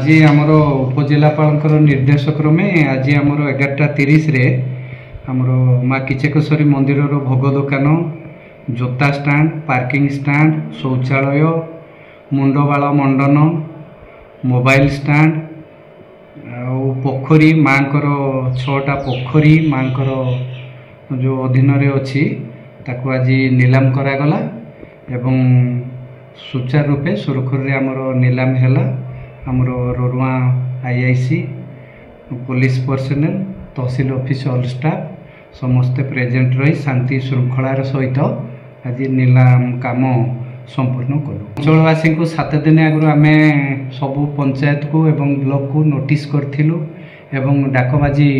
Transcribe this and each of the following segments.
आज आमर उपजिलापाल निर्देश क्रमे आज आमर 11:30 आमर माँ किचकेश्वरी मंदिर भोग दुकान, जोता स्टाण्ड, पार्किंग स्टाण्ड, शौचालय, मुंडबाल मंडन, मोबाइल स्टाण्ड पोखरी माँ 6टा पोखरी माँ जो अधीन अच्छी ताकू आज नीलाम करागला एवं सुचारू रूपे सुरखुरी आमर नीलाम है। आमर रोरुआ आईआईसी पुलिस पर्सनेल तहसिल ऑफिस ऑल स्टाफ समस्ते प्रेजेंट रही शांति श्रृंखलार सहित आज नीलाम काम संपूर्ण करूँ। अंचलवासी को 7 दिन आगु आम सबू पंचायत को एवं ब्लॉक को नोटिस करूँ एवं डाकबाजी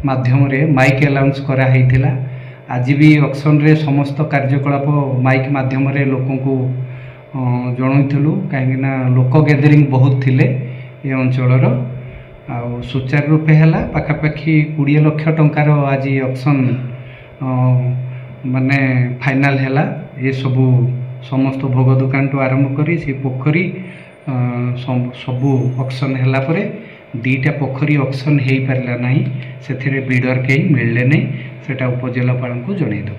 माध्यम माइक अलाउंस कराइला। आज भी ऑक्शन रे समस्त कार्यकलाप माइक माध्यम लोक को जनइलु कहीं लोक गैदरिंग बहुत थिले ये अंचलर सुचारू रूपे है पाखापाखि 20 लाख टंकार आज ऑक्शन माने फाइनाल है। ये सबू समस्त भोग दुकान टू आरंभ करी से पोखरी सबू ऑक्शन है परे 2टा पोखरी ऑक्शन हो पारा ना से बिडर कहीं मिलले नहीं सेटा उपजिलापाल को जनईद।